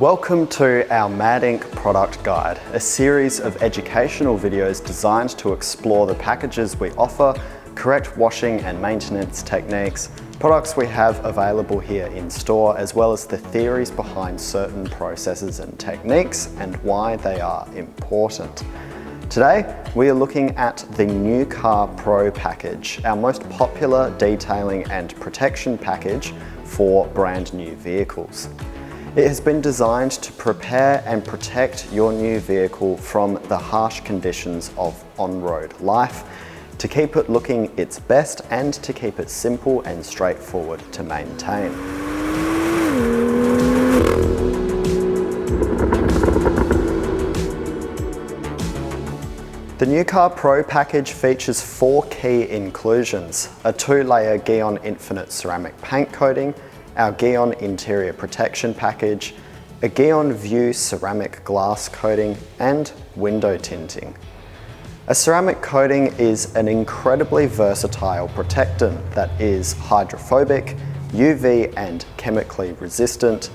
Welcome to our MADinc Product Guide, a series of educational videos designed to explore the packages we offer, correct washing and maintenance techniques, products we have available here in store, as well as the theories behind certain processes and techniques and why they are important. Today, we are looking at the New Car Pro package, our most popular detailing and protection package for brand new vehicles. It has been designed to prepare and protect your new vehicle from the harsh conditions of on-road life, to keep it looking its best and to keep it simple and straightforward to maintain. The New Car Pro package features 4 key inclusions: a 2-layer Gyeon Infinite ceramic paint coating, our Gyeon interior protection package, a Gyeon View ceramic glass coating, and window tinting. A ceramic coating is an incredibly versatile protectant that is hydrophobic, UV and chemically resistant,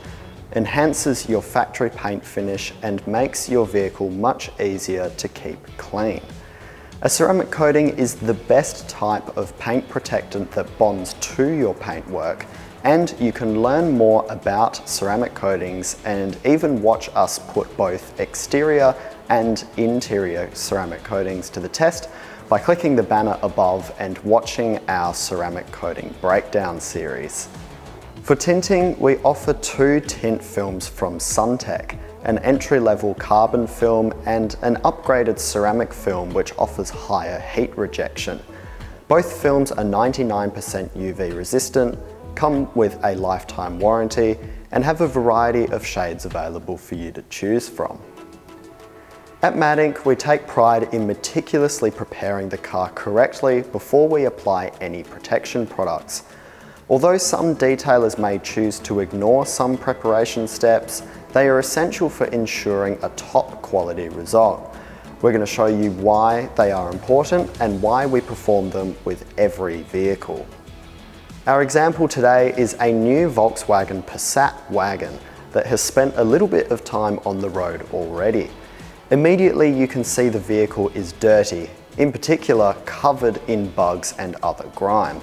enhances your factory paint finish, and makes your vehicle much easier to keep clean. A ceramic coating is the best type of paint protectant that bonds to your paintwork, and you can learn more about ceramic coatings and even watch us put both exterior and interior ceramic coatings to the test by clicking the banner above and watching our ceramic coating breakdown series. For tinting, we offer 2 tint films from Suntech, an entry-level carbon film and an upgraded ceramic film which offers higher heat rejection. Both films are 99% UV resistant, come with a lifetime warranty, and have a variety of shades available for you to choose from. At MADinc, we take pride in meticulously preparing the car correctly before we apply any protection products. Although some detailers may choose to ignore some preparation steps, they are essential for ensuring a top quality result. We're going to show you why they are important and why we perform them with every vehicle. Our example today is a new Volkswagen Passat wagon that has spent a little bit of time on the road already. Immediately you can see the vehicle is dirty, in particular covered in bugs and other grime.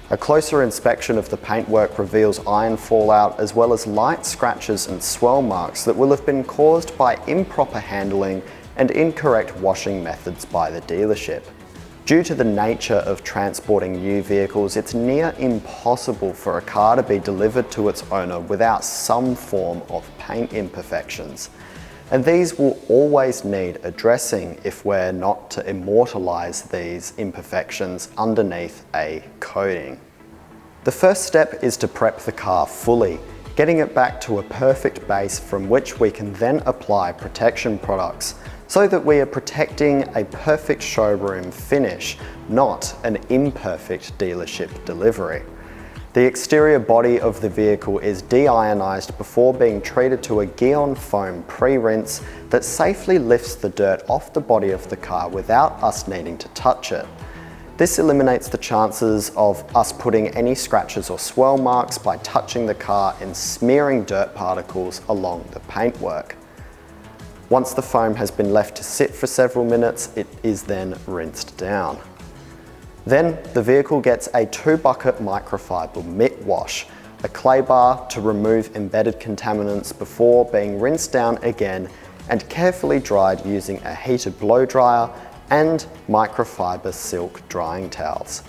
A closer inspection of the paintwork reveals iron fallout as well as light scratches and swirl marks that will have been caused by improper handling and incorrect washing methods by the dealership. Due to the nature of transporting new vehicles, it's near impossible for a car to be delivered to its owner without some form of paint imperfections. And these will always need addressing if we're not to immortalize these imperfections underneath a coating. The first step is to prep the car fully, getting it back to a perfect base from which we can then apply protection products, so that we are protecting a perfect showroom finish, not an imperfect dealership delivery. The exterior body of the vehicle is deionized before being treated to a Gyeon foam pre-rinse that safely lifts the dirt off the body of the car without us needing to touch it. This eliminates the chances of us putting any scratches or swirl marks by touching the car and smearing dirt particles along the paintwork. Once the foam has been left to sit for several minutes, it is then rinsed down. Then the vehicle gets a 2-bucket microfiber mitt wash, a clay bar to remove embedded contaminants before being rinsed down again and carefully dried using a heated blow dryer and microfiber silk drying towels.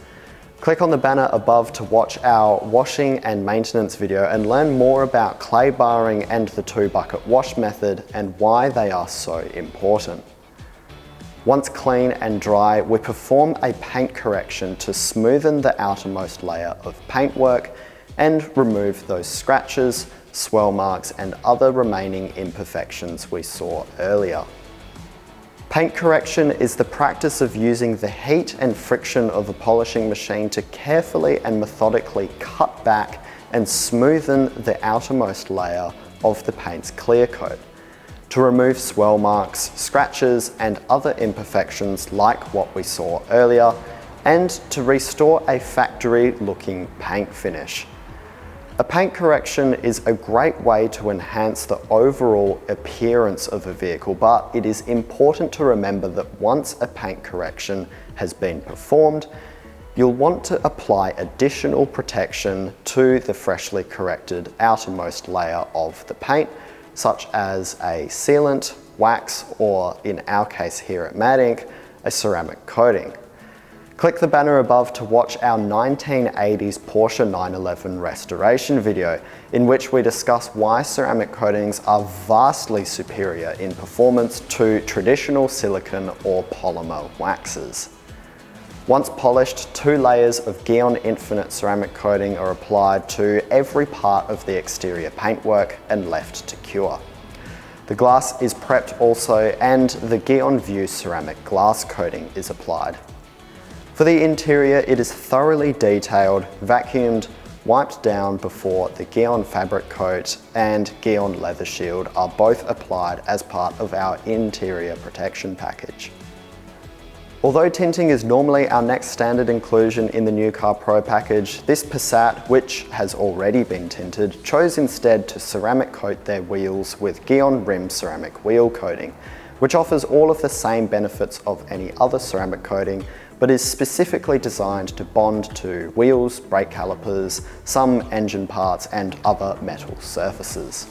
Click on the banner above to watch our washing and maintenance video and learn more about clay barring and the 2-bucket wash method and why they are so important. Once clean and dry, we perform a paint correction to smoothen the outermost layer of paintwork and remove those scratches, swirl marks, and other remaining imperfections we saw earlier. Paint correction is the practice of using the heat and friction of a polishing machine to carefully and methodically cut back and smoothen the outermost layer of the paint's clear coat, to remove swirl marks, scratches, and other imperfections like what we saw earlier, and to restore a factory-looking paint finish. A paint correction is a great way to enhance the overall appearance of a vehicle, but it is important to remember that once a paint correction has been performed, you'll want to apply additional protection to the freshly corrected outermost layer of the paint, such as a sealant, wax, or in our case here at MADinc, a ceramic coating. Click the banner above to watch our 1980s Porsche 911 restoration video, in which we discuss why ceramic coatings are vastly superior in performance to traditional silicone or polymer waxes. Once polished, 2 layers of Gyeon Infinite ceramic coating are applied to every part of the exterior paintwork and left to cure. The glass is prepped also, and the Gyeon View ceramic glass coating is applied. For the interior, it is thoroughly detailed, vacuumed, wiped down before the Gyeon fabric coat and Gyeon leather shield are both applied as part of our interior protection package. Although tinting is normally our next standard inclusion in the New Car Pro package, this Passat, which has already been tinted, chose instead to ceramic coat their wheels with Gyeon Rim ceramic wheel coating, which offers all of the same benefits of any other ceramic coating, but is specifically designed to bond to wheels, brake calipers, some engine parts, and other metal surfaces.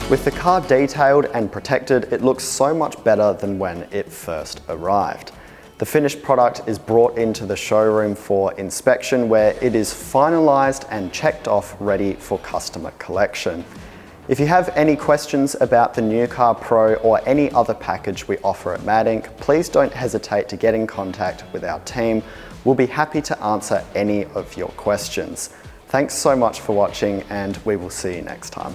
With the car detailed and protected, it looks so much better than when it first arrived. The finished product is brought into the showroom for inspection, where it is finalized and checked off, ready for customer collection. If you have any questions about the New Car Pro or any other package we offer at MADinc, please don't hesitate to get in contact with our team. We'll be happy to answer any of your questions. Thanks so much for watching, and we will see you next time.